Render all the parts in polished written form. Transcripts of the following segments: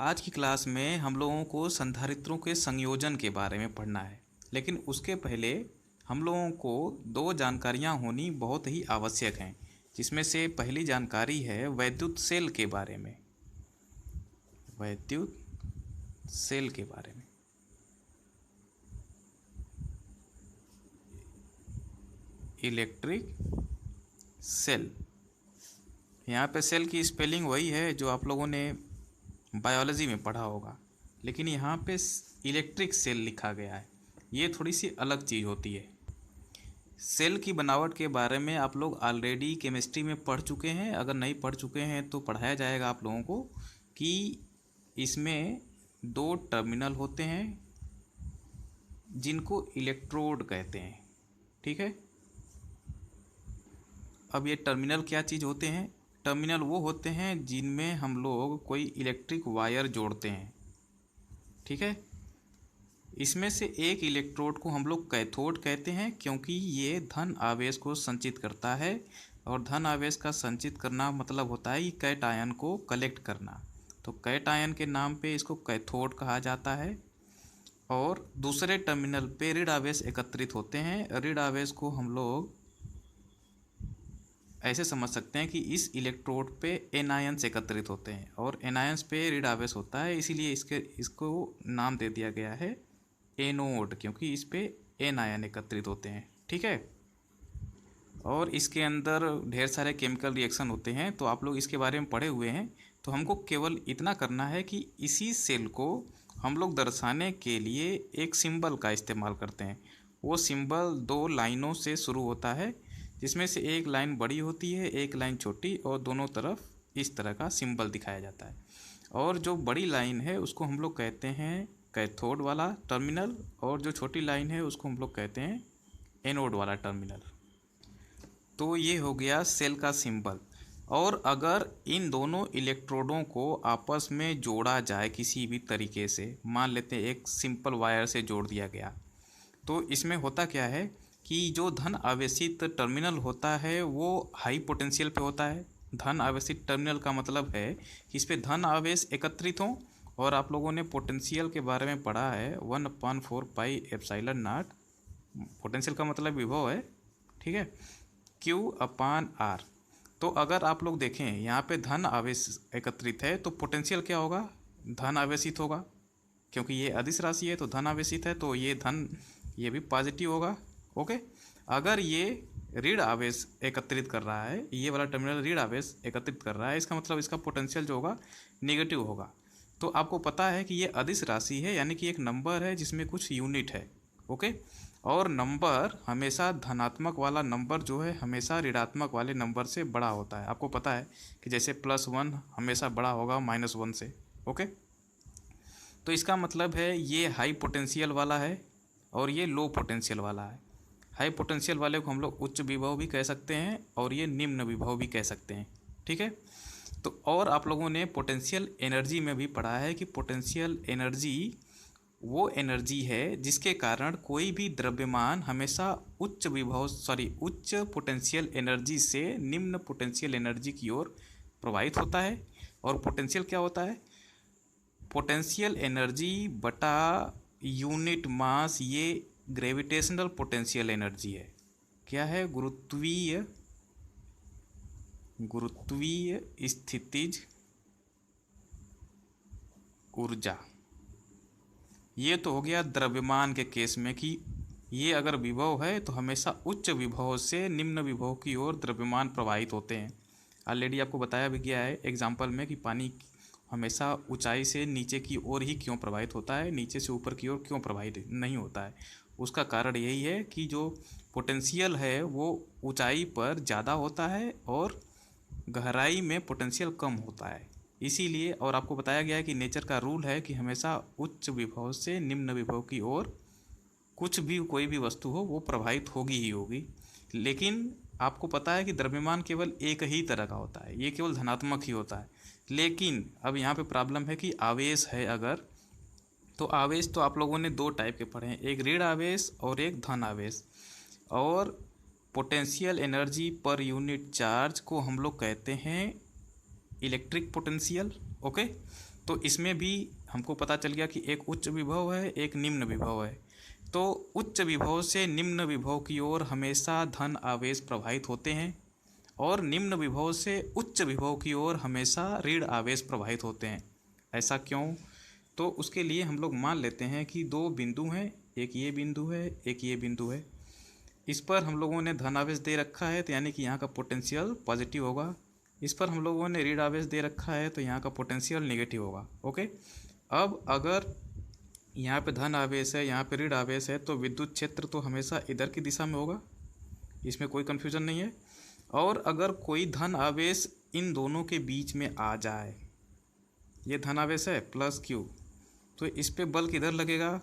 आज की क्लास में हम लोगों को संधारित्रों के संयोजन के बारे में पढ़ना है, लेकिन उसके पहले हम लोगों को दो जानकारियां होनी बहुत ही आवश्यक हैं, जिसमें से पहली जानकारी है वैद्युत सेल के बारे में। वैद्युत सेल के बारे में इलेक्ट्रिक सेल। यहाँ पे सेल की स्पेलिंग वही है जो आप लोगों ने बायोलॉजी में पढ़ा होगा, लेकिन यहाँ पे इलेक्ट्रिक सेल लिखा गया है। ये थोड़ी सी अलग चीज़ होती है। सेल की बनावट के बारे में आप लोग ऑलरेडी केमिस्ट्री में पढ़ चुके हैं। अगर नहीं पढ़ चुके हैं तो पढ़ाया जाएगा आप लोगों को कि इसमें दो टर्मिनल होते हैं जिनको इलेक्ट्रोड कहते हैं। ठीक है, अब ये टर्मिनल क्या चीज़ होते हैं? टर्मिनल वो होते हैं जिनमें हम लोग कोई इलेक्ट्रिक वायर जोड़ते हैं। ठीक है, इसमें से एक इलेक्ट्रोड को हम लोग कैथोड कहते हैं, क्योंकि ये धन आवेश को संचित करता है, और धन आवेश का संचित करना मतलब होता है कि कैट आयन को कलेक्ट करना। तो कैट आयन के नाम पे इसको कैथोड कहा जाता है। और दूसरे टर्मिनल पे ऋण आवेश एकत्रित होते हैं। ऋण आवेश को हम लोग ऐसे समझ सकते हैं कि इस इलेक्ट्रोड पे एन आयन्स एकत्रित होते हैं और एन आयन्स पे ऋण आवेश होता है, इसीलिए इसको नाम दे दिया गया है एनोड, क्योंकि इस पे एन आयन एकत्रित होते हैं। ठीक है, और इसके अंदर ढेर सारे केमिकल रिएक्शन होते हैं, तो आप लोग इसके बारे में पढ़े हुए हैं। तो हमको केवल इतना करना है कि इसी सेल को हम लोग दर्शाने के लिए एक सिंबल का इस्तेमाल करते हैं। वो सिंबल दो लाइनों से शुरू होता है, जिसमें से एक लाइन बड़ी होती है, एक लाइन छोटी, और दोनों तरफ इस तरह का सिंबल दिखाया जाता है। और जो बड़ी लाइन है उसको हम लोग कहते हैं कैथोड वाला टर्मिनल, और जो छोटी लाइन है उसको हम लोग कहते हैं एनोड वाला टर्मिनल। तो ये हो गया सेल का सिंबल। और अगर इन दोनों इलेक्ट्रोडों को आपस में जोड़ा जाए किसी भी तरीके से, मान लेते हैं एक सिंपल वायर से जोड़ दिया गया, तो इसमें होता क्या है कि जो धन आवेशित टर्मिनल होता है वो हाई पोटेंशियल पे होता है। धन आवेशित टर्मिनल का मतलब है कि इस पे धन आवेश एकत्रित हों, और आप लोगों ने पोटेंशियल के बारे में पढ़ा है 1/4 पाई एप्सिलॉन नॉट। पोटेंशियल का मतलब विभव है, ठीक है, Q/R। तो अगर आप लोग देखें यहाँ पे धन आवेश एकत्रित है तो पोटेंशियल क्या होगा? धन आवेशित होगा, क्योंकि ये अदिश राशि है तो धन आवेशित है, तो ये भी पॉजिटिव होगा। ओके, अगर ये ऋण आवेश एकत्रित कर रहा है, ये वाला टर्मिनल ऋण आवेश एकत्रित कर रहा है, इसका मतलब इसका पोटेंशियल जो होगा नेगेटिव होगा। तो आपको पता है कि ये अदिश राशि है, यानी कि एक नंबर है जिसमें कुछ यूनिट है। ओके, और नंबर हमेशा धनात्मक वाला नंबर जो है हमेशा ऋणात्मक वाले नंबर से बड़ा होता है। आपको पता है कि जैसे +1 हमेशा बड़ा होगा -1 से। ओके, तो इसका मतलब है ये हाई पोटेंशियल वाला है और ये लो पोटेंशियल वाला है। हाई पोटेंशियल वाले को हम लोग उच्च विभव भी कह सकते हैं और ये निम्न विभव भी कह सकते हैं। ठीक है, तो और आप लोगों ने पोटेंशियल एनर्जी में भी पढ़ा है कि पोटेंशियल एनर्जी वो एनर्जी है जिसके कारण कोई भी द्रव्यमान हमेशा उच्च पोटेंशियल एनर्जी से निम्न पोटेंशियल एनर्जी की ओर प्रवाहित होता है। और पोटेंशियल क्या होता है? पोटेंशियल एनर्जी बटा यूनिट मास, ये ग्रेविटेशनल पोटेंशियल एनर्जी है। क्या है? गुरुत्वीय स्थितिज ऊर्जा। ये तो हो गया द्रव्यमान के केस में कि ये अगर विभव है तो हमेशा उच्च विभव से निम्न विभव की ओर द्रव्यमान प्रवाहित होते हैं। ऑलरेडी आपको बताया भी गया है एग्जाम्पल में कि पानी हमेशा ऊंचाई से नीचे की ओर ही क्यों प्रवाहित होता है, नीचे से ऊपर की ओर क्यों प्रवाहित नहीं होता है। उसका कारण यही है कि जो पोटेंशियल है वो ऊंचाई पर ज़्यादा होता है और गहराई में पोटेंशियल कम होता है, इसीलिए। और आपको बताया गया है कि नेचर का रूल है कि हमेशा उच्च विभव से निम्न विभव की ओर कुछ भी कोई भी वस्तु हो वो प्रभावित होगी ही होगी। लेकिन आपको पता है कि द्रव्यमान केवल एक ही तरह का होता है, ये केवल धनात्मक ही होता है। लेकिन अब यहाँ पे प्रॉब्लम है कि आवेश है अगर, तो आवेश तो आप लोगों ने दो टाइप के पढ़े हैं, एक ऋण आवेश और एक धन आवेश। और potential energy per unit charge को हम लोग कहते हैं इलेक्ट्रिक पोटेंशियल। ओके, तो इसमें भी हमको पता चल गया कि एक उच्च विभव है, एक निम्न विभव है। तो उच्च विभव से निम्न विभव की ओर हमेशा धन आवेश प्रवाहित होते हैं और निम्न विभव से उच्च विभव की ओर हमेशा ऋण आवेश प्रवाहित होते हैं। ऐसा क्यों? तो उसके लिए हम लोग मान लेते हैं कि दो बिंदु हैं, एक ये बिंदु है, एक ये बिंदु है। इस पर हम लोगों ने धन आवेश दे रखा है, तो यानी कि यहाँ का पोटेंशियल पॉजिटिव होगा। इस पर हम लोगों ने ऋण आवेश दे रखा है, तो यहाँ का पोटेंशियल नेगेटिव होगा। ओके, अब अगर यहाँ पे धन आवेश है, यहाँ पे ऋण आवेश है, तो विद्युत क्षेत्र तो हमेशा इधर की दिशा में होगा, इसमें कोई कन्फ्यूजन नहीं है। और अगर कोई धन आवेश इन दोनों के बीच में आ जाए, ये धन आवेश है प्लस क्यू, तो इस पे बल किधर लगेगा?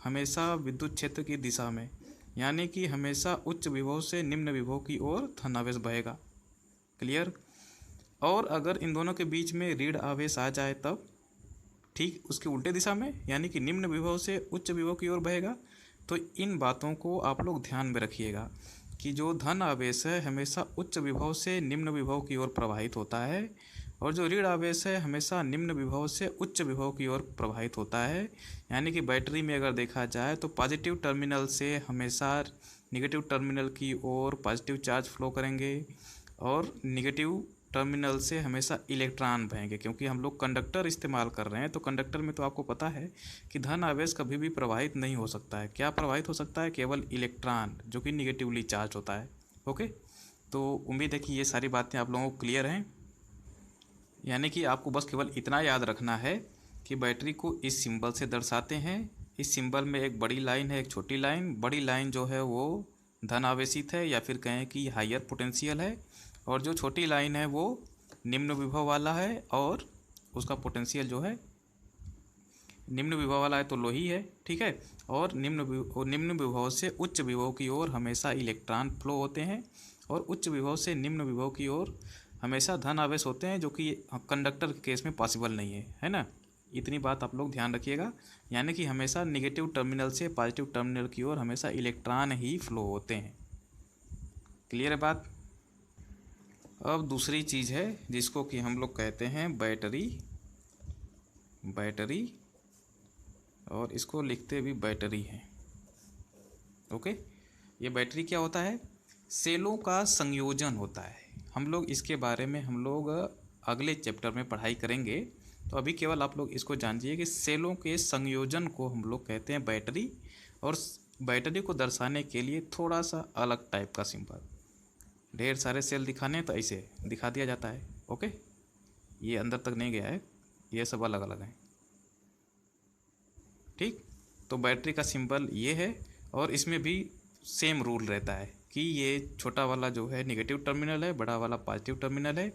हमेशा विद्युत क्षेत्र की दिशा में, यानी कि हमेशा उच्च विभव से निम्न विभव की ओर धन आवेश बहेगा। क्लियर? और अगर इन दोनों के बीच में ऋण आवेश आ जाए तब ठीक उसके उल्टे दिशा में, यानी कि निम्न विभव से उच्च विभव की ओर बहेगा। तो इन बातों को आप लोग ध्यान में रखिएगा कि जो धन आवेश है हमेशा उच्च विभव से निम्न विभव की ओर प्रवाहित होता है, और जो ऋण आवेश है हमेशा निम्न विभव से उच्च विभव की ओर प्रवाहित होता है। यानी कि बैटरी में अगर देखा जाए तो पॉजिटिव टर्मिनल से हमेशा निगेटिव टर्मिनल की ओर पॉजिटिव चार्ज फ्लो करेंगे, और निगेटिव टर्मिनल से हमेशा इलेक्ट्रॉन बहेंगे। क्योंकि हम लोग कंडक्टर इस्तेमाल कर रहे हैं, तो कंडक्टर में तो आपको पता है कि धन आवेश कभी भी प्रवाहित नहीं हो सकता है। क्या प्रवाहित हो सकता है? केवल इलेक्ट्रॉन, जो कि निगेटिवली चार्ज होता है। ओके, तो उम्मीद है कि ये सारी बातें आप लोगों को क्लियर हैं। यानी कि आपको बस केवल इतना याद रखना है कि बैटरी को इस सिंबल से दर्शाते हैं। इस सिंबल में एक बड़ी लाइन है, एक छोटी लाइन। बड़ी लाइन जो है वो धन आवेशित है, या फिर कहें कि हायर पोटेंशियल है, और जो छोटी लाइन है वो निम्न विभव वाला है, और उसका पोटेंशियल जो है निम्न विभव वाला है तो लो ही है। ठीक है, और निम्न विभव से उच्च विभव की ओर हमेशा इलेक्ट्रॉन फ्लो होते हैं, और उच्च विभव से निम्न विभव की ओर हमेशा धन आवेश होते हैं, जो कि कंडक्टर के केस में पॉसिबल नहीं है ना। इतनी बात आप लोग ध्यान रखिएगा। यानी कि हमेशा निगेटिव टर्मिनल से पॉजिटिव टर्मिनल की ओर हमेशा इलेक्ट्रॉन ही फ्लो होते हैं। क्लियर है बात? अब दूसरी चीज़ है जिसको कि हम लोग कहते हैं बैटरी। बैटरी, और इसको लिखते भी बैटरी हैं। ओके, ये बैटरी क्या होता है? सेलों का संयोजन होता है। हम लोग इसके बारे में हम लोग अगले चैप्टर में पढ़ाई करेंगे। तो अभी केवल आप लोग इसको जानिए कि सेलों के संयोजन को हम लोग कहते हैं बैटरी। और बैटरी को दर्शाने के लिए थोड़ा सा अलग टाइप का सिंबल, ढेर सारे सेल दिखाने तो ऐसे दिखा दिया जाता है। ओके, ये अंदर तक नहीं गया है, ये सब अलग अलग हैं। ठीक, तो बैटरी का सिंबल ये है, और इसमें भी सेम रूल रहता है कि ये छोटा वाला जो है निगेटिव टर्मिनल है, बड़ा वाला पॉजिटिव टर्मिनल है।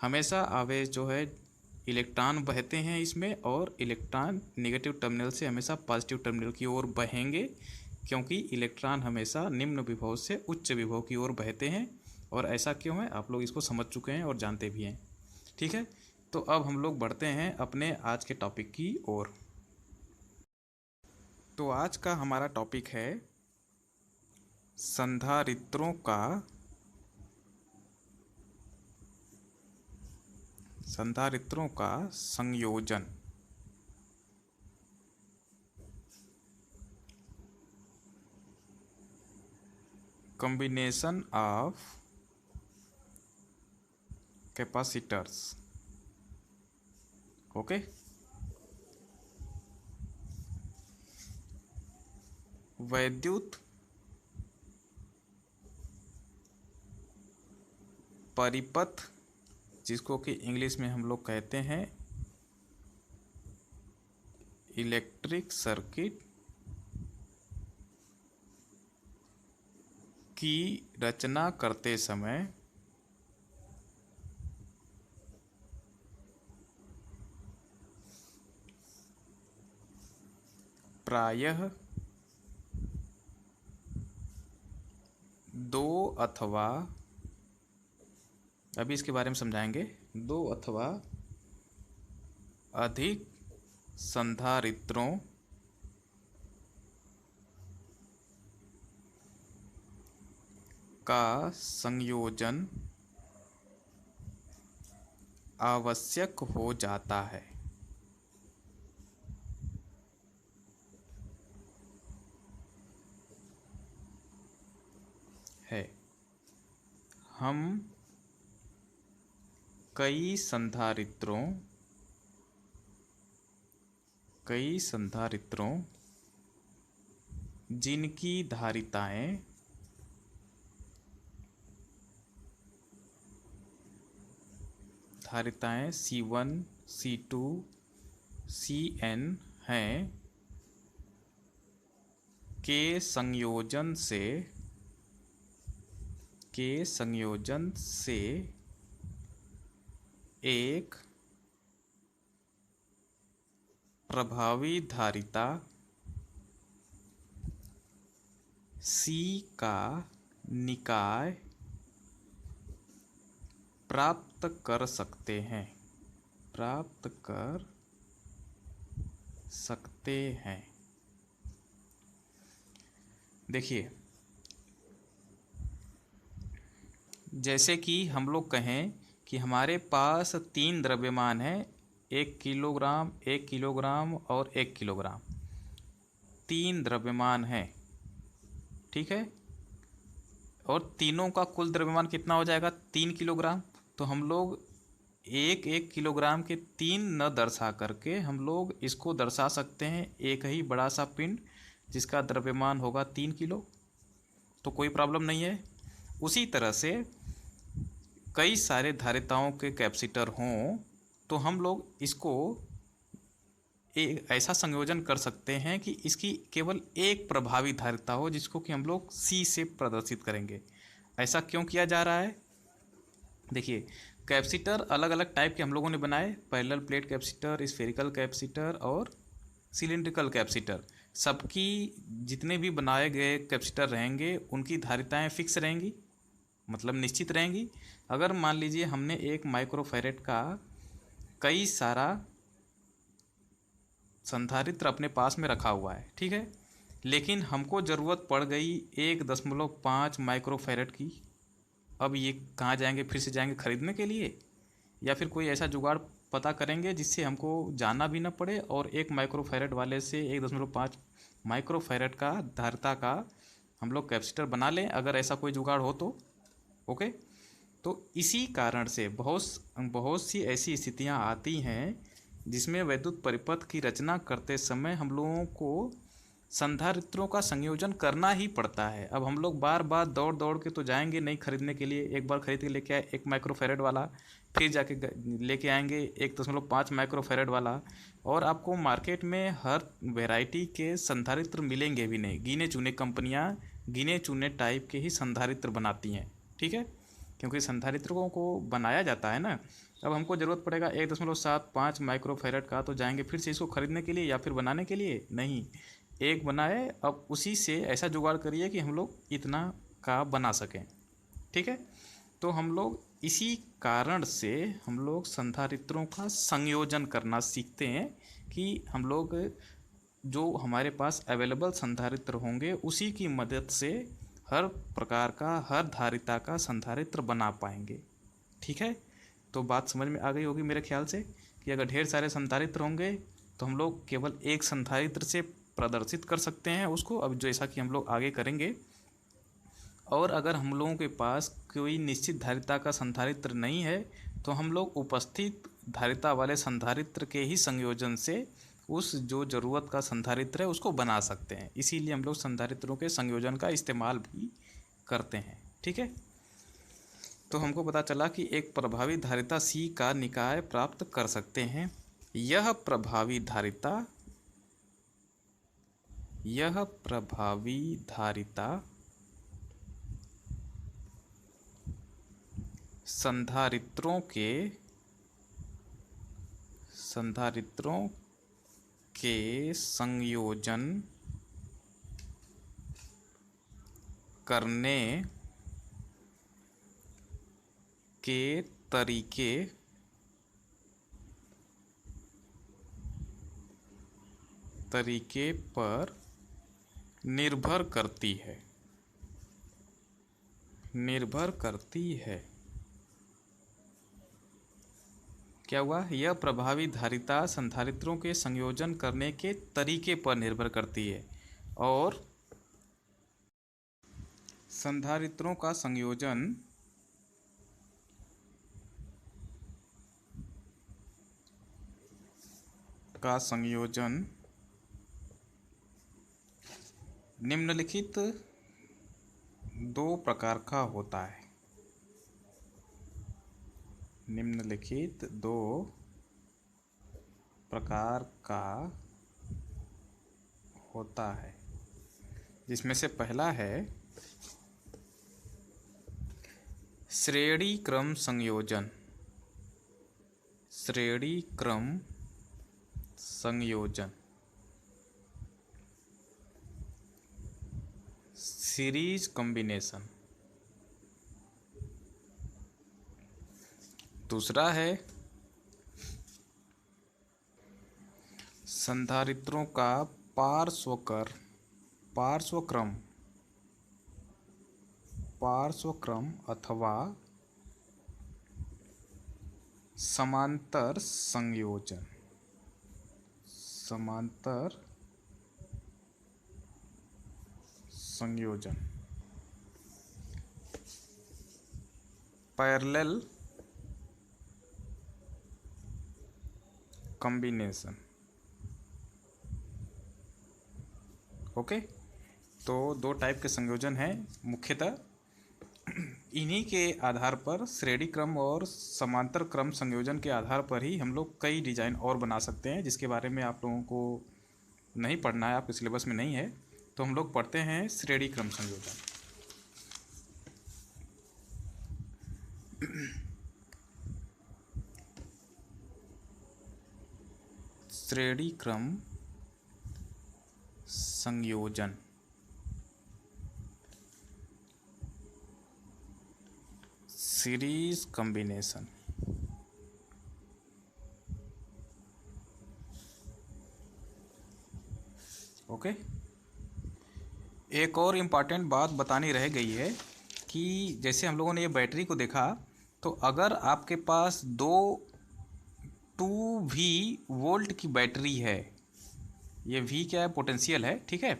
हमेशा आवेश जो है इलेक्ट्रॉन बहते हैं इसमें, और इलेक्ट्रॉन निगेटिव टर्मिनल से हमेशा पॉजिटिव टर्मिनल की ओर बहेंगे, क्योंकि इलेक्ट्रॉन हमेशा निम्न विभव से उच्च विभव की ओर बहते हैं। और ऐसा क्यों है आप लोग इसको समझ चुके हैं और जानते भी हैं। ठीक है, तो अब हम लोग बढ़ते हैं अपने आज के टॉपिक की ओर। तो आज का हमारा टॉपिक है संधारित्रों का संयोजन। Combination of capacitors. ओके, वैद्युत परिपथ, जिसको कि इंग्लिश में हम लोग कहते हैं इलेक्ट्रिक सर्किट, की रचना करते समय प्रायः दो अथवा, अभी इसके बारे में समझाएंगे, दो अथवा अधिक संधारित्रों का संयोजन आवश्यक हो जाता है। है। हम कई संधारित्रों जिनकी धारिताएं C1, C2, Cn हैं के संयोजन से एक प्रभावी धारिता C का निकाय प्राप्त कर सकते हैं। देखिए, जैसे कि हम लोग कहें कि हमारे पास 3 द्रव्यमान हैं, 1 किलोग्राम, 1 किलोग्राम और 1 किलोग्राम। 3 द्रव्यमान हैं, ठीक है। और तीनों का कुल द्रव्यमान कितना हो जाएगा? 3 किलोग्राम। तो हम लोग 1 किलोग्राम के 3 न दर्शा करके हम लोग इसको दर्शा सकते हैं एक ही बड़ा सा पिंड जिसका द्रव्यमान होगा 3 किलो। तो कोई प्रॉब्लम नहीं है। उसी तरह से कई सारे धारिताओं के कैपेसिटर हों तो हम लोग इसको एक ऐसा संयोजन कर सकते हैं कि इसकी केवल एक प्रभावी धारिता हो, जिसको कि हम लोग C से प्रदर्शित करेंगे। ऐसा क्यों किया जा रहा है? देखिए, कैपेसिटर अलग अलग टाइप के हम लोगों ने बनाए, parallel plate capacitor, spherical capacitor और सिलिंड्रिकल कैपेसिटर। सबकी जितने भी बनाए गए कैपेसिटर रहेंगे उनकी धारिताएं फिक्स रहेंगी, मतलब निश्चित रहेंगी। अगर मान लीजिए हमने एक माइक्रोफैरेड का कई सारा संधारित्र अपने पास में रखा हुआ है, ठीक है, लेकिन हमको ज़रूरत पड़ गई 1.5 माइक्रोफैरेड की। अब ये कहाँ जाएंगे? फिर से जाएंगे खरीदने के लिए, या फिर कोई ऐसा जुगाड़ पता करेंगे जिससे हमको जाना भी ना पड़े और 1 माइक्रोफैरेड वाले से 1.5 माइक्रोफैरेड का धारिता का हम लोग कैपेसिटर बना लें, अगर ऐसा कोई जुगाड़ हो तो। ओके, तो इसी कारण से बहुत सी ऐसी स्थितियां आती हैं जिसमें वैद्युत परिपथ की रचना करते समय हम लोगों को संधारित्रों का संयोजन करना ही पड़ता है। अब हम लोग बार बार दौड़ दौड़ के तो जाएंगे नहीं खरीदने के लिए। एक बार खरीद के लेके आए 1 माइक्रोफैरेड वाला, फिर जाके लेके आएंगे 1.5 माइक्रोफैरेड वाला, और आपको मार्केट में हर वैरायटी के संधारित्र मिलेंगे भी नहीं। गिने चुने कंपनियां गिने चुने टाइप के ही संधारित्र बनाती हैं, ठीक है, क्योंकि संधारित्रों को बनाया जाता है ना। अब हमको ज़रूरत पड़ेगा 1.75 माइक्रोफैरेड का, तो जाएंगे फिर से इसको खरीदने के लिए या फिर बनाने के लिए? नहीं, एक बनाए, अब उसी से ऐसा जुगाड़ करिए कि हम लोग इतना का बना सकें, ठीक है। तो हम लोग इसी कारण से हम लोग संधारित्रों का संयोजन करना सीखते हैं कि हम लोग जो हमारे पास अवेलेबल संधारित्र होंगे उसी की मदद से हर प्रकार का, हर धारिता का संधारित्र बना पाएंगे, ठीक है। तो बात समझ में आ गई होगी मेरे ख्याल से कि अगर ढेर सारे संधारित्र होंगे तो हम लोग केवल एक संधारित्र से प्रदर्शित कर सकते हैं उसको, अब जैसा कि हम लोग आगे करेंगे। और अगर हम लोगों के पास कोई निश्चित धारिता का संधारित्र नहीं है तो हम लोग उपस्थित धारिता वाले संधारित्र के ही संयोजन से उस जो ज़रूरत का संधारित्र है उसको बना सकते हैं। इसीलिए हम लोग संधारित्रों के संयोजन का इस्तेमाल भी करते हैं, ठीक है। तो हमको पता चला कि एक प्रभावी धारिता C का निकाय प्राप्त कर सकते हैं। यह प्रभावी धारिता संधारित्रों के संयोजन करने के तरीके पर निर्भर करती है। क्या हुआ? यह प्रभावी धारिता संधारित्रों के संयोजन करने के तरीके पर निर्भर करती है और संधारित्रों का संयोजन निम्नलिखित दो प्रकार का होता है। निम्नलिखित दो प्रकार का होता है, जिसमें से पहला है श्रेणी क्रम संयोजन। श्रेणी क्रम संयोजन, सीरीज कॉम्बिनेशन। दूसरा है संधारित्रों का पार्श्वक्रम अथवा समांतर संयोजन। समांतर संयोजन, पैरेलल कॉम्बिनेशन। ओके, तो दो टाइप के संयोजन हैं मुख्यतः। इन्हीं के आधार पर श्रेणी क्रम और समांतर क्रम संयोजन के आधार पर ही हम लोग कई डिजाइन और बना सकते हैं, जिसके बारे में आप लोगों को नहीं पढ़ना है, आपके सिलेबस में नहीं है। तो हम लोग पढ़ते हैं श्रेणी क्रम संयोजन। श्रेणी क्रम संयोजन, सीरीज कॉम्बिनेशन। ओके, एक और इम्पॉर्टेंट बात बतानी रह गई है कि जैसे हम लोगों ने ये बैटरी को देखा, तो अगर आपके पास 2V वोल्ट की बैटरी है, ये V क्या है, पोटेंशियल है, ठीक है।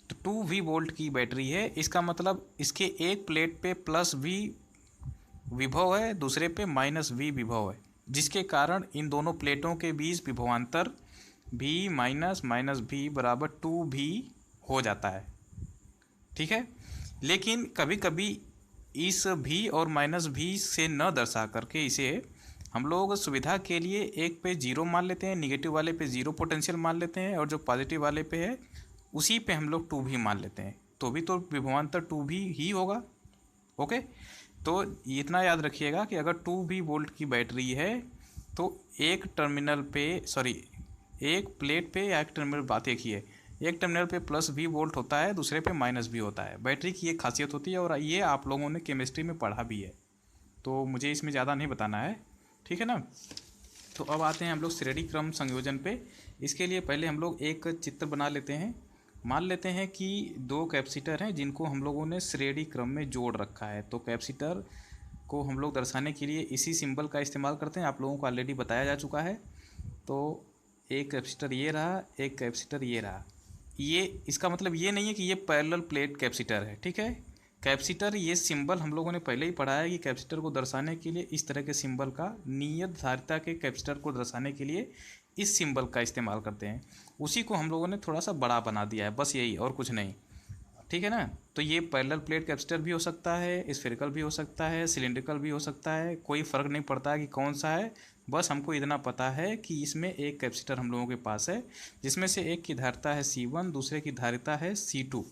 तो 2V वोल्ट की बैटरी है, इसका मतलब इसके एक प्लेट पे +V विभव है, दूसरे पे -V विभव है, जिसके कारण इन दोनों प्लेटों के बीच विभवांतर V -V बराबर 2V हो जाता है, ठीक है। लेकिन कभी कभी इस V और -V से न दर्शा करके इसे हम लोग सुविधा के लिए एक पे 0 मान लेते हैं, निगेटिव वाले पे 0 पोटेंशियल मान लेते हैं, और जो पॉजिटिव वाले पे है उसी पे हम लोग 2V मान लेते हैं, तो भी तो विभवांतर 2V ही होगा। ओके, तो इतना याद रखिएगा कि अगर 2V वोल्ट की बैटरी है तो एक टर्मिनल पे, एक प्लेट पे या एक टर्मिनल, बात एक ही है, एक टर्मिनल पे +V वोल्ट होता है, दूसरे पे -V होता है। बैटरी की एक खासियत होती है, और ये आप लोगों ने केमिस्ट्री में पढ़ा भी है, तो मुझे इसमें ज़्यादा नहीं बताना है, ठीक है ना। तो अब आते हैं हम लोग श्रेणी क्रम संयोजन पे। इसके लिए पहले हम लोग एक चित्र बना लेते हैं। मान लेते हैं कि 2 कैपेसिटर हैं जिनको हम लोगों ने श्रेणी क्रम में जोड़ रखा है। तो कैपेसिटर को हम लोग दर्शाने के लिए इसी सिंबल का इस्तेमाल करते हैं, आप लोगों को ऑलरेडी बताया जा चुका है। तो एक कैपेसिटर ये रहा, एक कैपेसिटर ये रहा। ये इसका मतलब ये नहीं है कि ये पैरेलल प्लेट कैपेसिटर है, ठीक है। कैपेसिटर, ये सिंबल हम लोगों ने पहले ही पढ़ा है कि कैपेसिटर को दर्शाने के लिए इस तरह के सिंबल का, नियत धारिता के कैपेसिटर को दर्शाने के लिए इस सिंबल का इस्तेमाल करते हैं। उसी को हम लोगों ने थोड़ा सा बड़ा बना दिया है, बस यही, और कुछ नहीं, ठीक है ना। तो ये पैरेलल प्लेट कैपेसिटर भी हो सकता है, स्फेरिकल भी हो सकता है, सिलिंड्रिकल भी हो सकता है, कोई फ़र्क नहीं पड़ता कि कौन सा है। बस हमको इतना पता है कि इसमें एक कैपेसिटर हम लोगों के पास है, जिसमें से एक की धारिता है C1, दूसरे की धारिता है C2,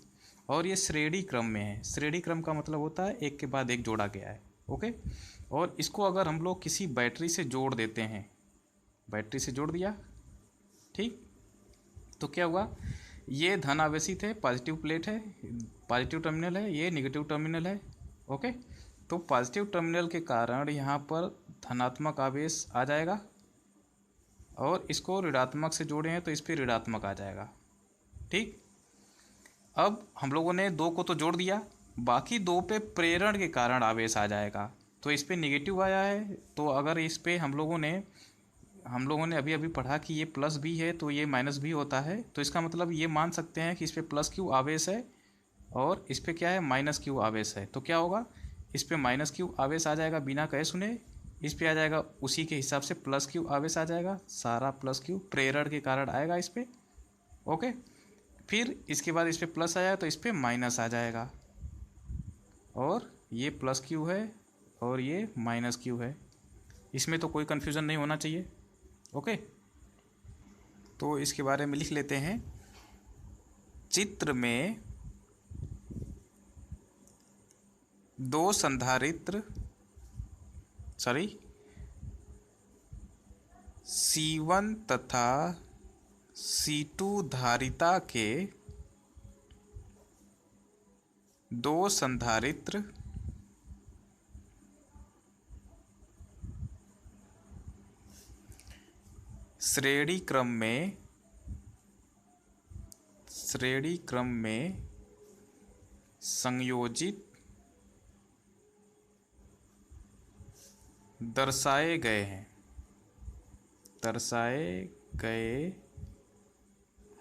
और ये श्रेणी क्रम में है। श्रेणी क्रम का मतलब होता है एक के बाद एक जोड़ा गया है, ओके। और इसको अगर हम लोग किसी बैटरी से जोड़ देते हैं, बैटरी से जोड़ दिया, ठीक, तो क्या हुआ, ये धन आवेशित है, पॉजिटिव प्लेट है, पॉजिटिव टर्मिनल है, ये निगेटिव टर्मिनल है, ओके। तो पॉजिटिव टर्मिनल के कारण यहाँ पर धनात्मक आवेश आ जाएगा, और इसको ऋणात्मक से जोड़े हैं तो इस पर ऋणात्मक आ जाएगा, ठीक। अब हम लोगों ने 2 को तो जोड़ दिया, बाकी 2 पे प्रेरण के कारण आवेश आ जाएगा, तो इस पर निगेटिव आया है। तो अगर इस पर हम लोगों ने अभी अभी पढ़ा कि ये +V है तो ये -V होता है, तो इसका मतलब ये मान सकते हैं कि इस पर +Q आवेश है, और इस पे क्या है, माइनस क्यू आवेश है, तो क्या होगा, इस पे माइनस क्यू आवेश आ जाएगा बिना कहे सुने, इस पे आ जाएगा उसी के हिसाब से प्लस क्यू आवेश आ जाएगा, सारा प्लस क्यू प्रेरण के कारण आएगा इस पे। ओके, फिर इसके बाद इस पे प्लस आया तो इस पे माइनस आ जाएगा, और ये प्लस क्यू है और ये माइनस क्यू है, इसमें तो कोई कन्फ्यूज़न नहीं होना चाहिए। ओके, तो इसके बारे में लिख लेते हैं। चित्र में दो संधारित्र C1 तथा C2 धारिता के दो संधारित्र श्रेणी क्रम में संयोजित दर्शाए गए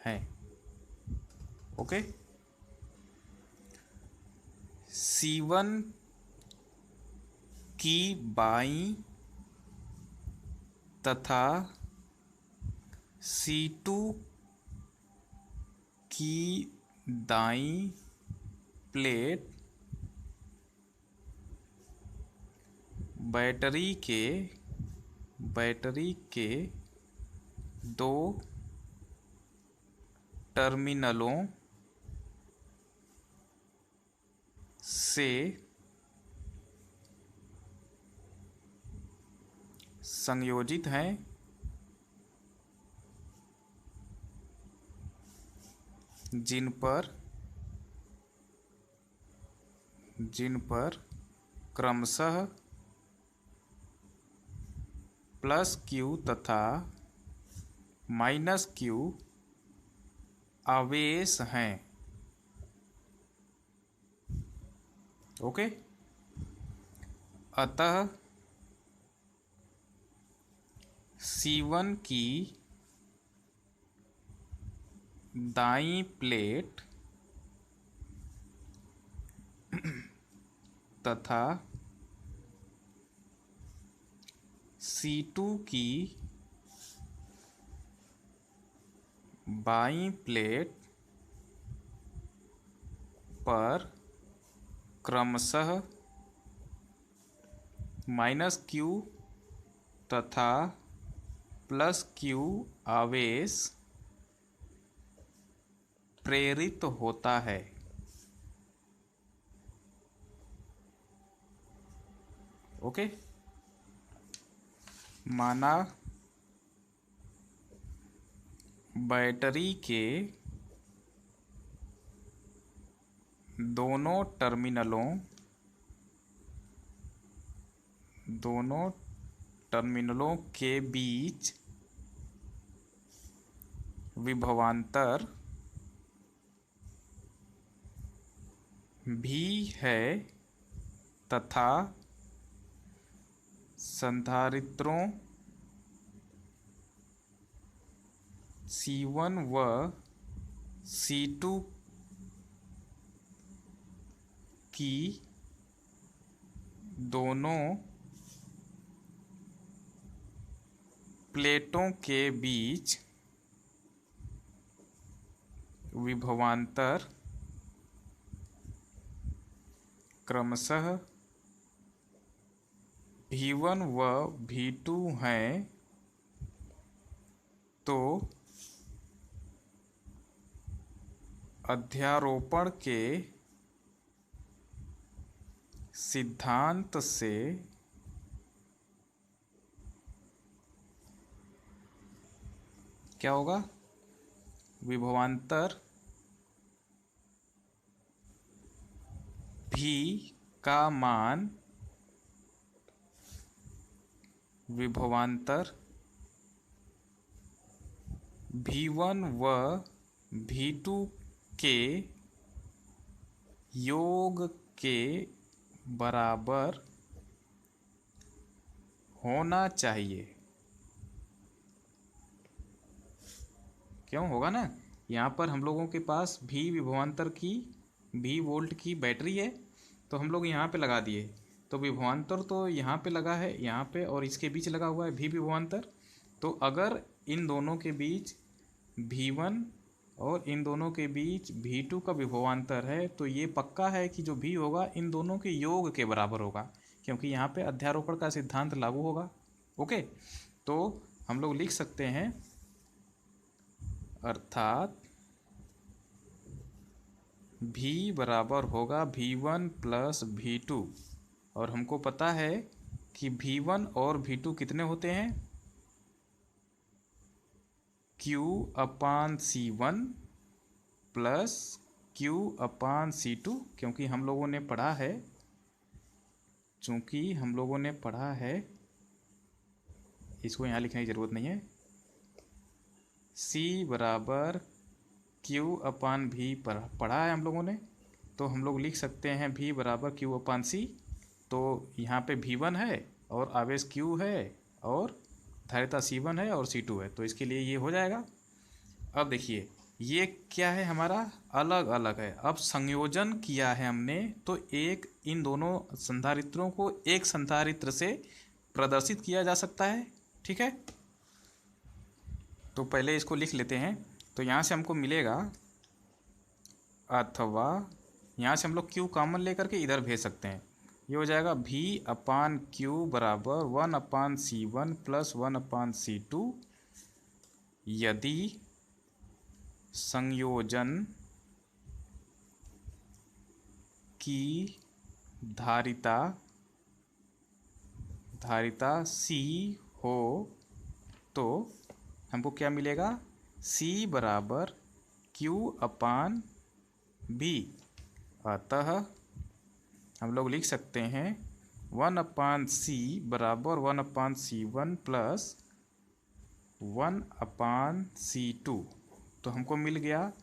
हैं। ओके, C1 की बाईं तथा C2 की दाईं प्लेट बैटरी के दो टर्मिनलों से संयोजित हैं, जिन पर क्रमशः प्लस क्यू तथा माइनस क्यू आवेश हैं। ओके, अतः C1 की दाईं प्लेट तथा C2 की बाईं प्लेट पर क्रमशः माइनस क्यू तथा प्लस क्यू आवेश प्रेरित होता है। ओके, माना बैटरी के दोनों टर्मिनलों के बीच विभवांतर भी है तथा संधारित्रों C1 व C2 की दोनों प्लेटों के बीच विभवांतर क्रमशः V1 व V2 हैं, तो अध्यारोपण के सिद्धांत से क्या होगा, विभवांतर V का मान विभवांतर V1 व V2 के योग के बराबर होना चाहिए। क्यों होगा ना, यहाँ पर हम लोगों के पास भी विभवांतर की V वोल्ट की बैटरी है, तो हम लोग यहाँ पे लगा दिए, तो विभवांतर तो यहाँ पे लगा है, यहाँ पे, और इसके बीच लगा हुआ है V विभवांतर। तो अगर इन दोनों के बीच V1 और इन दोनों के बीच V2 का विभवांतर है, तो ये पक्का है कि जो V होगा इन दोनों के योग के बराबर होगा, क्योंकि यहाँ पे अध्यारोपण का सिद्धांत लागू होगा। ओके, तो हम लोग लिख सकते हैं, अर्थात V बराबर होगा V1 प्लस V2, और हमको पता है कि V1 और V2 कितने होते हैं, Q/C1 प्लस Q/C2, क्योंकि हम लोगों ने पढ़ा है, चूँकि हम लोगों ने पढ़ा है, इसको यहाँ लिखने की ज़रूरत नहीं है, C बराबर Q/V पढ़ा है हम लोगों ने, तो हम लोग लिख सकते हैं V बराबर Q/C। तो यहाँ पे V1 है और आवेश Q है और धारिता C1 है और C2 है, तो इसके लिए ये हो जाएगा। अब देखिए ये क्या है, हमारा अलग अलग है। अब संयोजन किया है हमने, तो एक इन दोनों संधारित्रों को एक संधारित्र से प्रदर्शित किया जा सकता है। ठीक है, तो पहले इसको लिख लेते हैं। तो यहाँ से हमको मिलेगा, अथवा यहाँ से हम लोग Q कॉमन लेकर के इधर भेज सकते हैं। ये हो जाएगा V/Q बराबर 1/C1 प्लस 1/C2 यदि संयोजन की धारिता C हो, तो हमको क्या मिलेगा, C बराबर Q/V। अतः हम लोग लिख सकते हैं 1/C बराबर 1/C1 प्लस 1/C2। तो हमको मिल गया,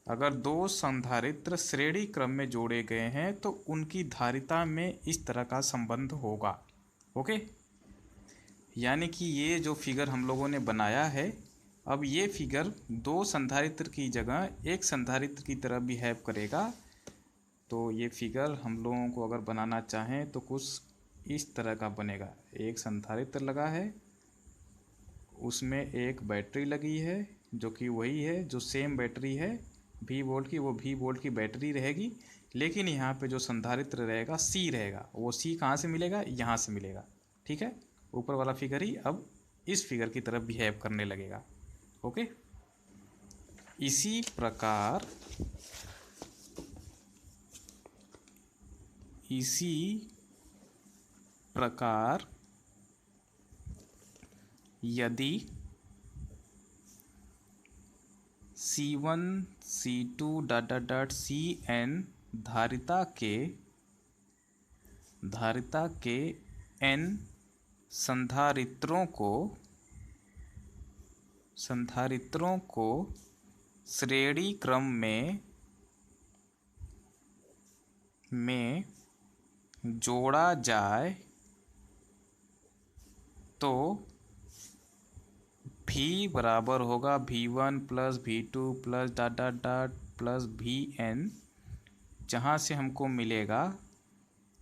अगर दो संधारित्र श्रेणी क्रम में जोड़े गए हैं तो उनकी धारिता में इस तरह का संबंध होगा। ओके, यानी कि ये जो फिगर हम लोगों ने बनाया है, अब ये फिगर दो संधारित्र की जगह एक संधारित्र की तरह बिहेव करेगा। तो ये फिगर हम लोगों को अगर बनाना चाहें तो कुछ इस तरह का बनेगा। एक संधारित्र लगा है, उसमें एक बैटरी लगी है, जो कि वही है जो सेम बैटरी है V वोल्ट की, वो V वोल्ट की बैटरी रहेगी। लेकिन यहाँ पे जो संधारित्र रहेगा C रहेगा, वो C कहाँ से मिलेगा, यहाँ से मिलेगा। ठीक है, ऊपर वाला फिगर ही अब इस फिगर की तरफ बिहेव करने लगेगा। ओके, इसी प्रकार यदि C1 C2 Cn धारिता के n संधारित्रों को श्रेणी क्रम में जोड़ा जाए तो V बराबर होगा V1 plus V2 plus plus Vn, जहाँ से हमको मिलेगा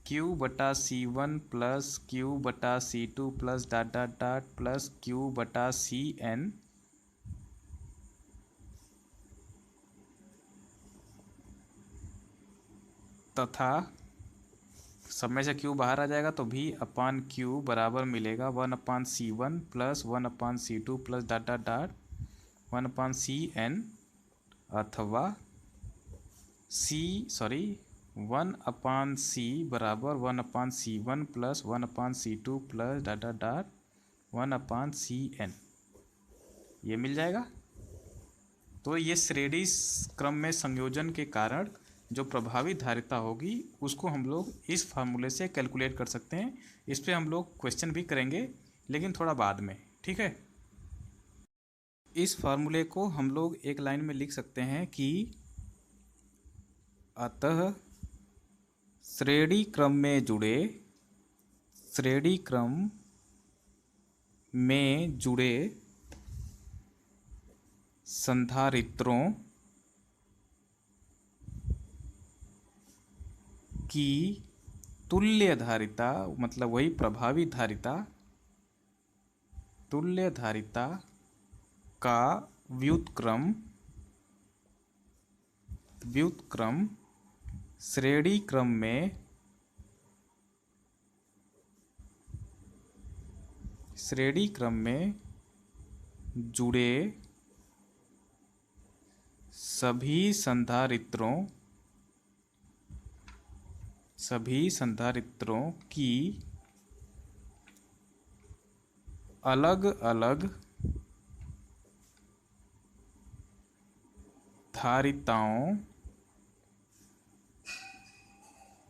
Q/C1 plus Q/C2 plus plus Q/Cn तथा सब में से Q बाहर आ जाएगा, तो V/Q बराबर मिलेगा 1/C1 plus 1/C2 plus 1/Cn, अथवा 1/C बराबर 1/C1 plus 1/C2 plus 1/Cn, ये मिल जाएगा। तो ये श्रेणी क्रम में संयोजन के कारण जो प्रभावित धारिता होगी उसको हम लोग इस फार्मूले से कैलकुलेट कर सकते हैं। इस पे हम लोग क्वेश्चन भी करेंगे, लेकिन थोड़ा बाद में। ठीक है, इस फार्मूले को हम लोग एक लाइन में लिख सकते हैं कि अतः श्रेणी क्रम में जुड़े संधारित्रों की तुल्य धारिता, मतलब वही प्रभावी धारिता, तुल्य धारिता का व्युत्क्रम श्रेणी क्रम में जुड़े सभी संधारित्रों की अलग अलग धारिताओं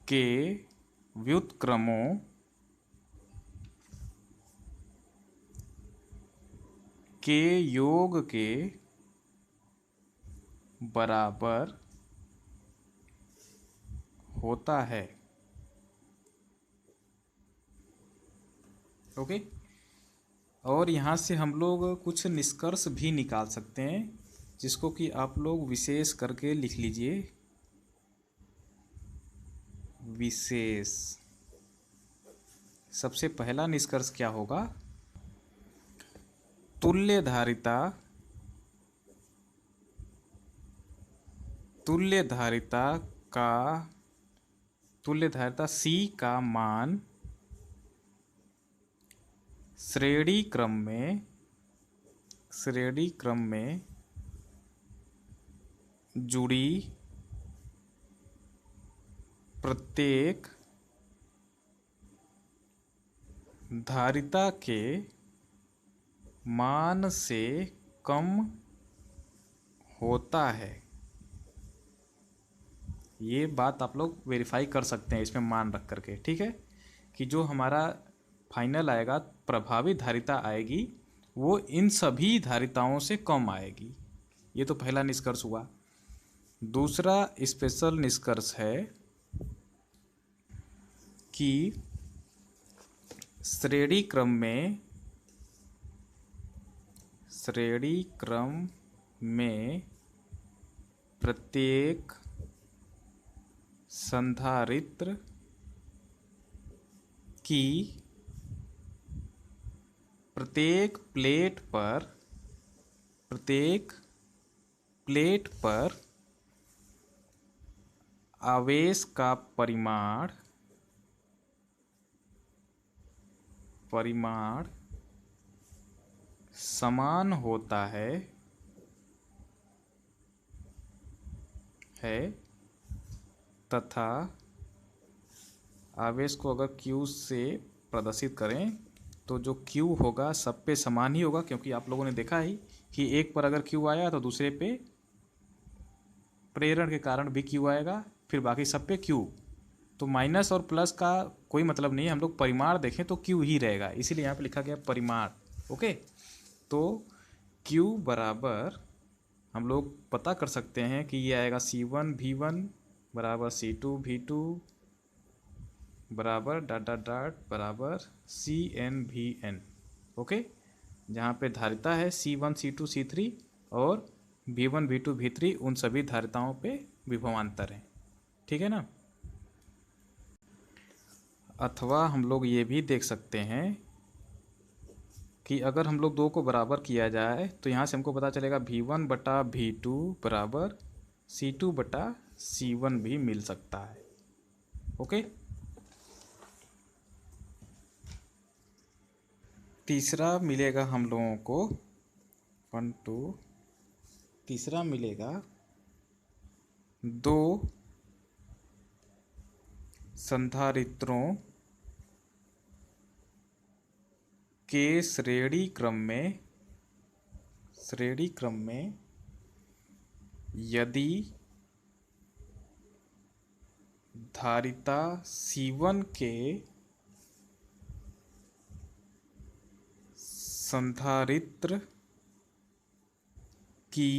के व्युत्क्रमों के योग के बराबर होता है। ओके, और यहाँ से हम लोग कुछ निष्कर्ष भी निकाल सकते हैं, जिसको कि आप लोग विशेष करके लिख लीजिए। विशेष, सबसे पहला निष्कर्ष क्या होगा? तुल्य धारिता C का मान श्रेणी क्रम में जुड़ी प्रत्येक धारिता के मान से कम होता है। ये बात आप लोग वेरीफाई कर सकते हैं इसमें मान रख करके, ठीक है, कि जो हमारा फाइनल आएगा, प्रभावी धारिता आएगी, वो इन सभी धारिताओं से कम आएगी। ये तो पहला निष्कर्ष हुआ। दूसरा स्पेशल निष्कर्ष है कि श्रेणी क्रम में प्रत्येक संधारित्र की प्रत्येक प्लेट पर आवेश का परिमाण समान होता है तथा आवेश को अगर Q से प्रदर्शित करें तो जो Q होगा सब पे समान ही होगा, क्योंकि आप लोगों ने देखा ही कि एक पर अगर Q आया तो दूसरे पे प्रेरण के कारण भी Q आएगा, फिर बाकी सब पे Q। तो माइनस और प्लस का कोई मतलब नहीं है, हम लोग परिमाण देखें तो Q ही रहेगा, इसीलिए यहाँ पे लिखा गया परिमाण। ओके, तो Q बराबर हम लोग पता कर सकते हैं कि ये आएगा C1 V1 बराबर C2 V2 बराबर डॉट डॉट डॉट बराबर CN VN। ओके, जहाँ पे धारिता है C1 C2 C3 और V1 V2 V3, उन सभी धारिताओं पे विभवांतर है, ठीक है ना। अथवा हम लोग ये भी देख सकते हैं कि अगर हम लोग दो को बराबर किया जाए तो यहाँ से हमको पता चलेगा V1 बटा V2 बराबर C2 बटा C1 भी मिल सकता है। ओके, तीसरा मिलेगा हम लोगों को 1 2, तीसरा मिलेगा दो संधारित्रों के श्रेणी क्रम में यदि धारिता C1 के संधारित्र की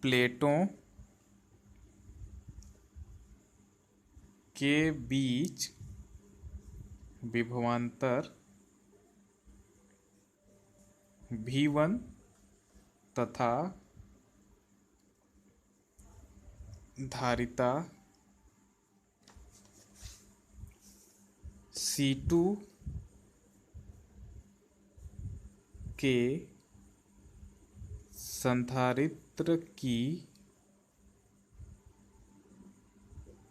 प्लेटों के बीच विभवांतर V1 तथा धारिता C2 के संधारित्र की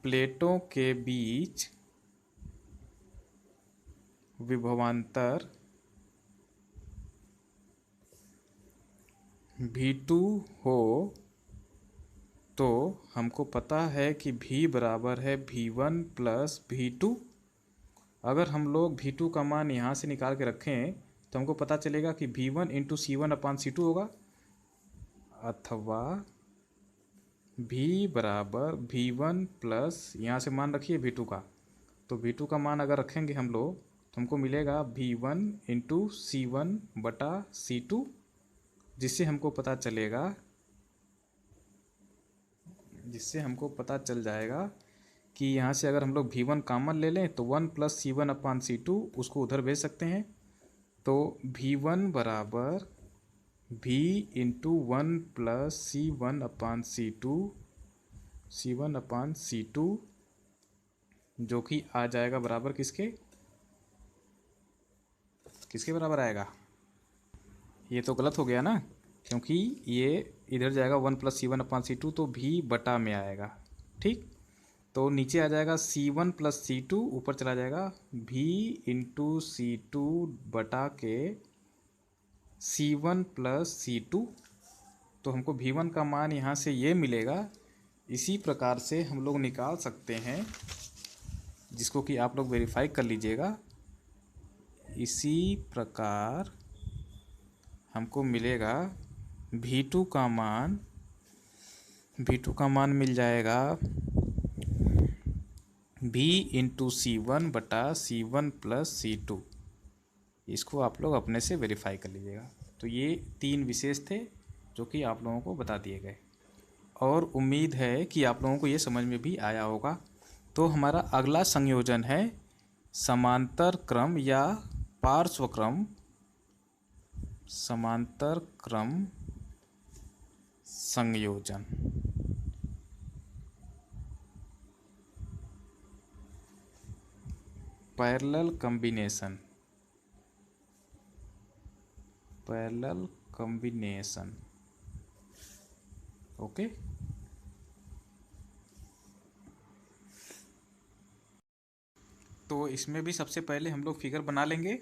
प्लेटों के बीच विभवांतर V2 हो तो हमको पता है कि V बराबर है V1 प्लस V2। अगर हम लोग V2 का मान यहाँ से निकाल के रखें तो हमको पता चलेगा कि V1 इंटू C1 अपान C2 होगा, अथवा V बराबर V1 प्लस यहाँ से मान रखिए V2 का, तो V2 का मान अगर रखेंगे हम लोग तो हमको मिलेगा V1 इंटू C1 बटा C2, जिससे हमको पता चल जाएगा कि यहाँ से अगर हम लोग V1 कॉमन ले लें तो 1 प्लस C1 अपान C2 उसको उधर भेज सकते हैं। तो V1 बराबर V इंटू 1 प्लस C1 अपान C2, जो कि आ जाएगा बराबर किसके बराबर आएगा? ये तो गलत हो गया ना, क्योंकि ये इधर जाएगा 1 प्लस C1 अपान C2, तो V बटा में आएगा। ठीक, तो नीचे आ जाएगा C1 प्लस C2, ऊपर चला जाएगा V इंटू C2 बटा के C1 प्लस C2। तो हमको V1 का मान यहाँ से ये मिलेगा। इसी प्रकार से हम लोग निकाल सकते हैं, जिसको कि आप लोग वेरीफाई कर लीजिएगा। इसी प्रकार हमको मिलेगा V2 का मान मिल जाएगा V इंटू C1 बटा C1 प्लस C2। इसको आप लोग अपने से वेरीफाई कर लीजिएगा। तो ये 3 विशेष थे जो कि आप लोगों को बता दिए गए, और उम्मीद है कि आप लोगों को ये समझ में भी आया होगा। तो हमारा अगला संयोजन है समांतर क्रम या पार्श्व क्रम संयोजन। Parallel combination. ओके, तो इसमें भी सबसे पहले हम लोग फिगर बना लेंगे।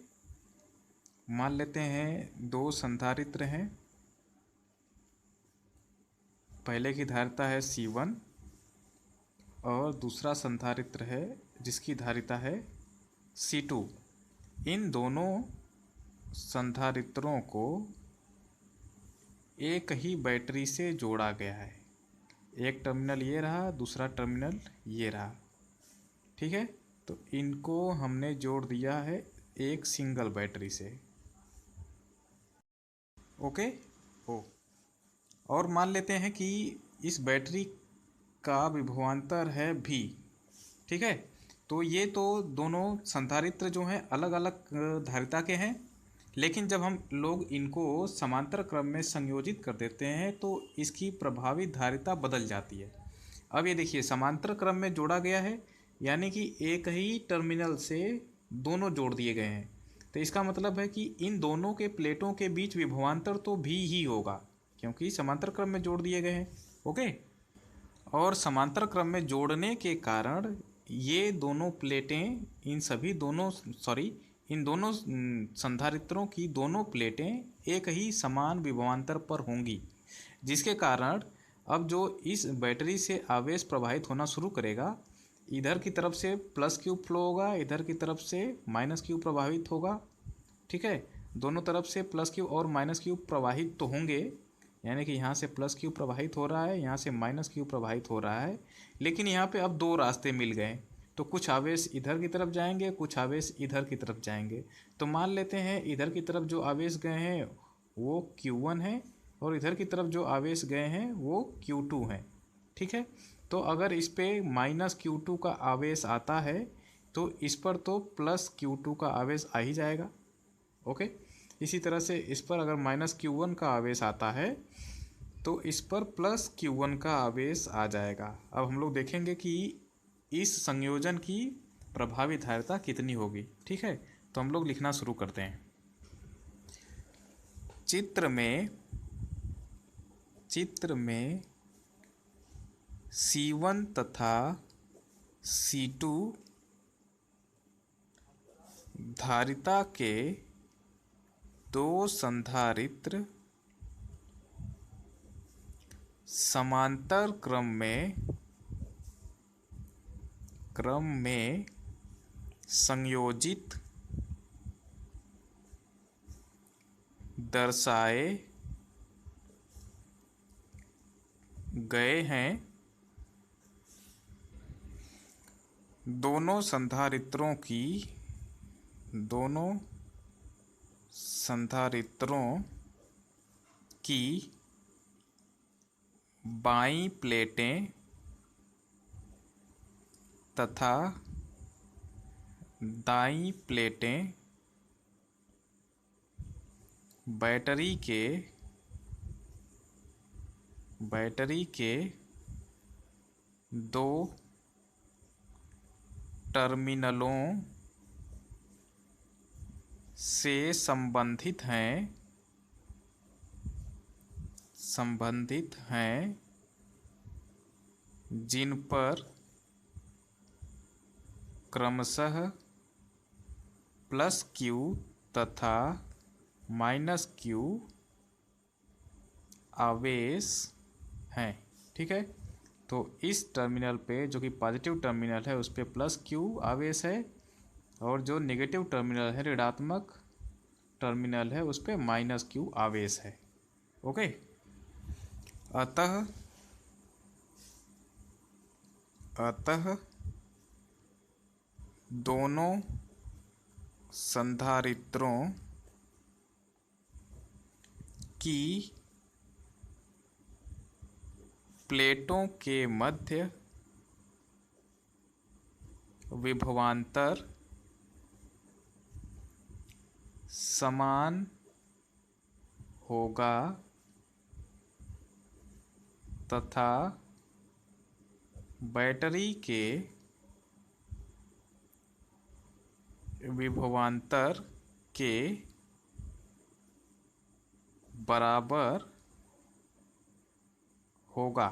मान लेते हैं 2 संधारित्र हैं, पहले की धारिता है C1 और दूसरा संधारित्र है जिसकी धारिता है C2। इन दोनों संधारित्रों को एक ही बैटरी से जोड़ा गया है। एक टर्मिनल ये रहा, दूसरा टर्मिनल ये रहा। ठीक है, तो इनको हमने जोड़ दिया है एक सिंगल बैटरी से। ओके, और मान लेते हैं कि इस बैटरी का विभवांतर है V। ठीक है, तो ये तो दोनों संधारित्र जो हैं अलग अलग धारिता के हैं, लेकिन जब हम लोग इनको समांतर क्रम में संयोजित कर देते हैं तो इसकी प्रभावित धारिता बदल जाती है। अब ये देखिए, समांतर क्रम में जोड़ा गया है, यानी कि एक ही टर्मिनल से दोनों जोड़ दिए गए हैं। तो इसका मतलब है कि इन दोनों के प्लेटों के बीच विभवांतर तो भी ही होगा, क्योंकि समांतर क्रम में जोड़ दिए गए हैं। ओके, और समांतर क्रम में जोड़ने के कारण ये दोनों प्लेटें इन दोनों संधारित्रों की दोनों प्लेटें एक ही समान विभवांतर पर होंगी, जिसके कारण अब जो इस बैटरी से आवेश प्रवाहित होना शुरू करेगा, इधर की तरफ से प्लस क्यू फ्लो होगा, इधर की तरफ से माइनस क्यू प्रवाहित होगा। ठीक है, दोनों तरफ से प्लस क्यू और माइनस क्यू प्रवाहित तो होंगे, यानी कि यहाँ से प्लस क्यू प्रवाहित हो रहा है, यहाँ से माइनस क्यू प्रवाहित हो रहा है। लेकिन यहाँ पे अब 2 रास्ते मिल गए, तो कुछ आवेश इधर की तरफ जाएंगे, कुछ आवेश इधर की तरफ जाएंगे। तो मान लेते हैं इधर की तरफ जो आवेश गए हैं वो Q1 है, और इधर की तरफ जो आवेश गए हैं वो Q2 हैं। ठीक है, तो अगर इस पे माइनस Q2 का आवेश आता है तो इस पर तो प्लस Q2 का आवेश आ ही जाएगा। ओके, इसी तरह से इस पर अगर माइनस Q1 का आवेश आता है तो इस पर प्लस Q1 का आवेश आ जाएगा। अब हम लोग देखेंगे कि इस संयोजन की प्रभावी धारिता कितनी होगी। ठीक है, तो हम लोग लिखना शुरू करते हैं। चित्र में C1 तथा C2 धारिता के दो संधारित्र समांतर क्रम में संयोजित दर्शाए गए हैं। दोनों संधारित्रों की बाईं प्लेटें तथा दाईं प्लेटें बैटरी के दो टर्मिनलों से संबंधित हैं जिन पर क्रमशः +Q तथा -Q आवेश हैं। ठीक है, तो इस टर्मिनल पे जो कि पॉजिटिव टर्मिनल है उस पे +Q आवेश है, और जो नेगेटिव टर्मिनल है, ऋणात्मक टर्मिनल है, उस पे -Q आवेश है। ओके, अतः दोनों संधारित्रों की प्लेटों के मध्य विभवांतर समान होगा तथा बैटरी के विभवांतर के बराबर होगा।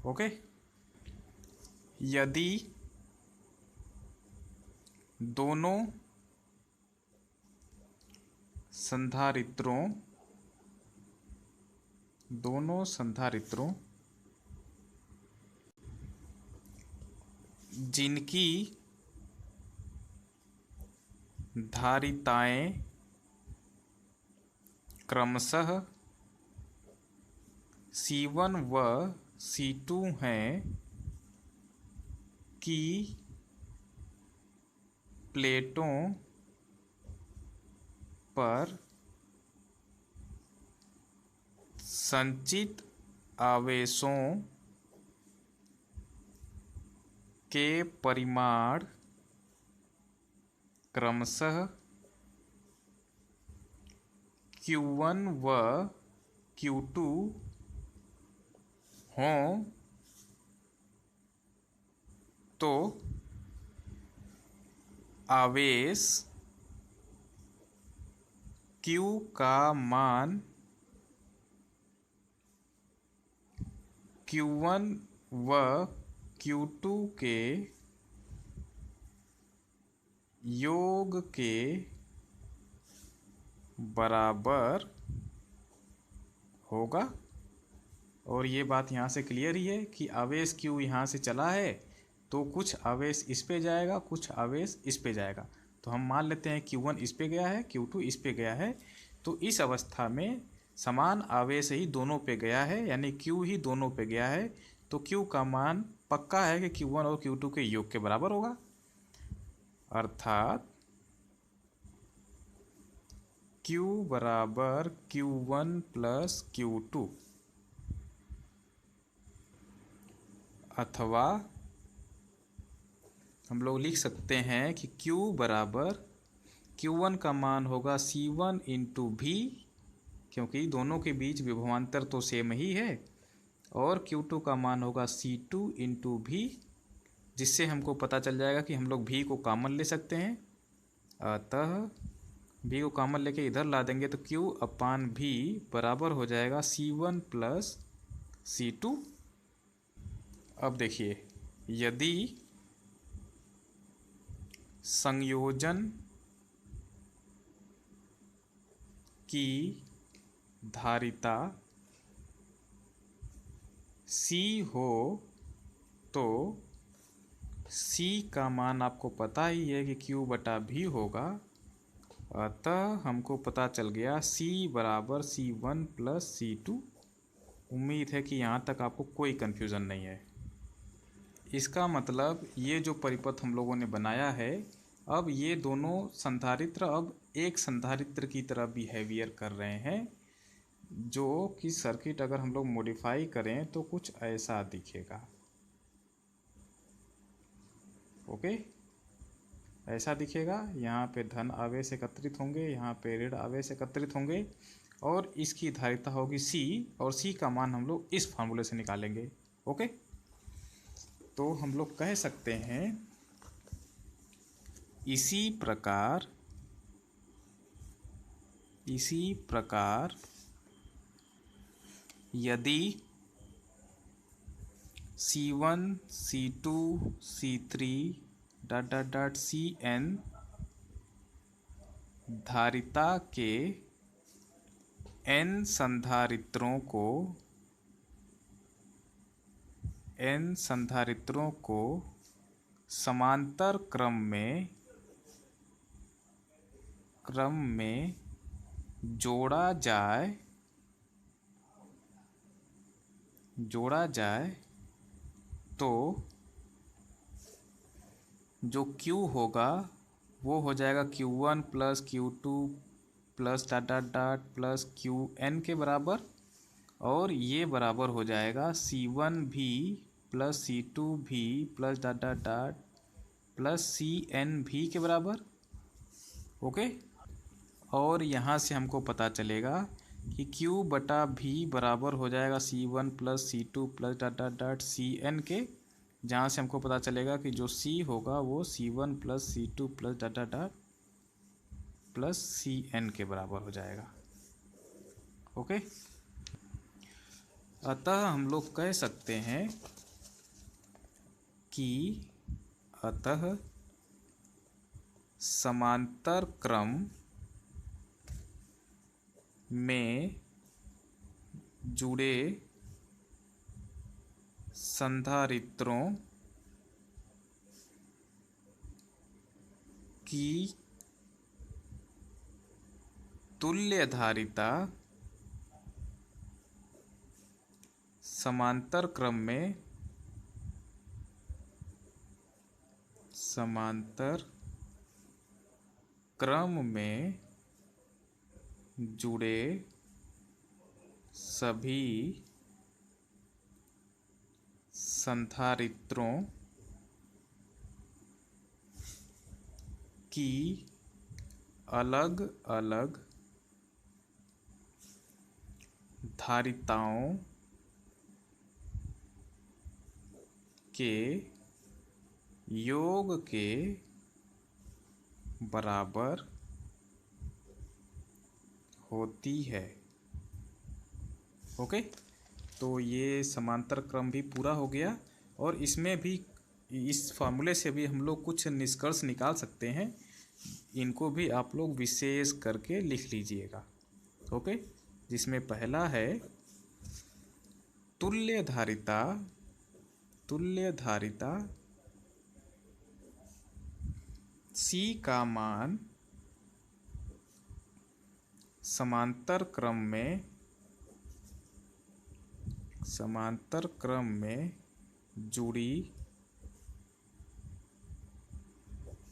ओके, यदि दोनों संधारित्रों जिनकी धारिताएं क्रमशः C1 व C2 हैं की प्लेटों पर संचित आवेशों के परिमाण क्रमशः Q1 व Q2 हों, तो आवेश Q का मान Q1 व Q2 के योग के बराबर होगा। और ये बात यहाँ से क्लियर ही है कि आवेश Q यहाँ से चला है तो कुछ आवेश इस पे जाएगा, कुछ आवेश इस पे जाएगा। तो हम मान लेते हैं Q1 इस पे गया है, Q2 इस पे गया है, तो इस अवस्था में समान आवेश ही दोनों पे गया है, यानी Q ही दोनों पे गया है, तो Q का मान पक्का है कि Q1 और Q2 के योग के बराबर होगा। अर्थात Q बराबर Q1 + Q2, अथवा हम लोग लिख सकते हैं कि Q बराबर Q1 का मान होगा C1 × V क्योंकि दोनों के बीच विभवांतर तो सेम ही है। और Q2 का मान होगा C2 इंटू भी, जिससे हमको पता चल जाएगा कि हम लोग भी को कॉमन ले सकते हैं। अतः भी को कॉमन लेके इधर ला देंगे तो Q अपान भी बराबर हो जाएगा C1 प्लस C2। अब देखिए, यदि संयोजन की धारिता C हो तो C का मान आपको पता ही है कि Q बटा भी होगा। अतः हमको पता चल गया C बराबर C1 प्लस C2। उम्मीद है कि यहाँ तक आपको कोई कन्फ्यूज़न नहीं है। इसका मतलब ये जो परिपथ हम लोगों ने बनाया है, अब ये दोनों संधारित्र अब एक संधारित्र की तरह बिहेवियर कर रहे हैं, जो कि सर्किट अगर हम लोग मॉडिफाई करें तो कुछ ऐसा दिखेगा। ओके, ऐसा दिखेगा। यहाँ पे धन आवेश एकत्रित होंगे, यहाँ पे ऋण आवेश एकत्रित होंगे, और इसकी धारिता होगी C, और C का मान हम लोग इस फार्मूले से निकालेंगे। ओके, तो हम लोग कह सकते हैं इसी प्रकार यदि C1 C2 C3 dot dot dot Cn धारिता के n संधारित्रों को समांतर क्रम में जोड़ा जाए तो जो Q होगा वो हो जाएगा Q1 plus Q2 plus dot dot dot plus Qn के बराबर, और ये बराबर हो जाएगा C1 भी प्लस C2 भी plus dot dot dot plus Cn भी के बराबर। ओके, और यहाँ से हमको पता चलेगा कि Q बटा भी बराबर हो जाएगा C1 plus C2 plus dot dot dot Cn के, जहाँ से हमको पता चलेगा कि जो C होगा वो C1 plus C2 plus dot dot dot plus Cn के बराबर हो जाएगा। ओके, अतः हम लोग कह सकते हैं कि समांतर क्रम में जुड़े संधारित्रों की तुल्य धारिता समांतर क्रम में जुड़े सभी संधारित्रों की अलग-अलग धारिताओं के योग के बराबर होती है। ओके, तो ये समांतर क्रम भी पूरा हो गया, और इसमें भी इस फार्मूले से भी हम लोग कुछ निष्कर्ष निकाल सकते हैं। इनको भी आप लोग विशेष करके लिख लीजिएगा। ओके, जिसमें पहला है तुल्य धारिता C का मान समांतर क्रम में जुड़ी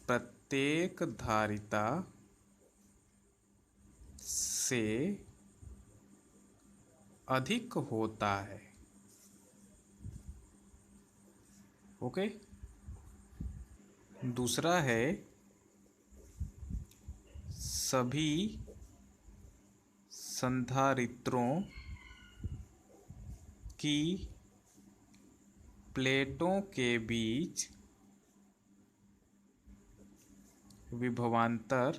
प्रत्येक धारिता से अधिक होता है। ओके, दूसरा संधारित्रों की प्लेटों के बीच विभवांतर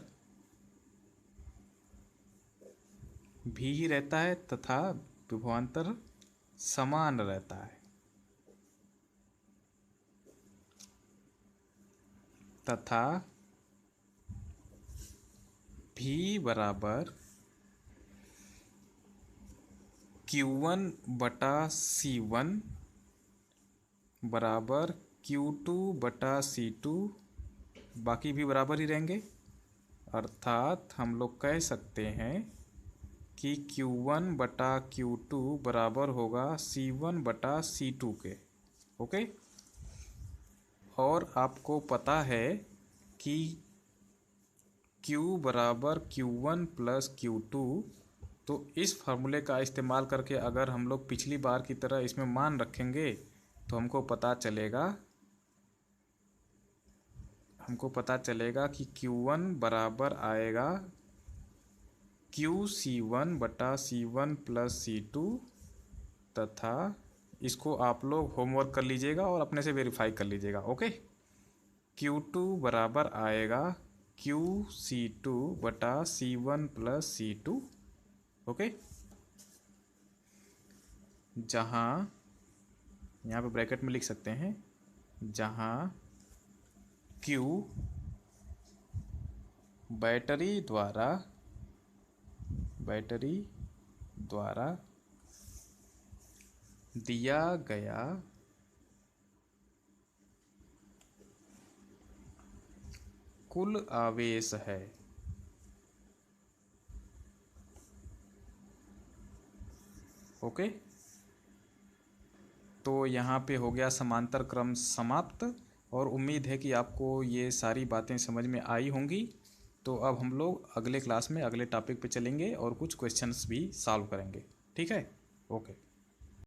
भी रहता है तथा विभवांतर समान रहता है तथा V बराबर Q1 बटा C1 बराबर Q2 बटा C2, बाकी भी बराबर ही रहेंगे। अर्थात हम लोग कह सकते हैं कि Q1 बटा Q2 बराबर होगा C1 बटा C2 के। ओके, और आपको पता है कि Q बराबर Q1 प्लस Q2, तो इस फार्मूले का इस्तेमाल करके अगर हम लोग पिछली बार की तरह इसमें मान रखेंगे तो हमको पता चलेगा कि Q1 बराबर आएगा QC1 बटा C1 प्लस C2, तथा इसको आप लोग होमवर्क कर लीजिएगा और अपने से वेरीफाई कर लीजिएगा। ओके, Q2 बराबर आएगा QC2 बटा C1 प्लस C2। ओके, जहाँ यहाँ पे ब्रैकेट में लिख सकते हैं, जहाँ Q बैटरी द्वारा दिया गया कुल आवेश है। ओके, तो यहाँ पे हो गया समांतर क्रम समाप्त, और उम्मीद है कि आपको ये सारी बातें समझ में आई होंगी। तो अब हम लोग अगले क्लास में अगले टॉपिक पे चलेंगे और कुछ क्वेश्चंस भी सॉल्व करेंगे। ठीक है, ओके।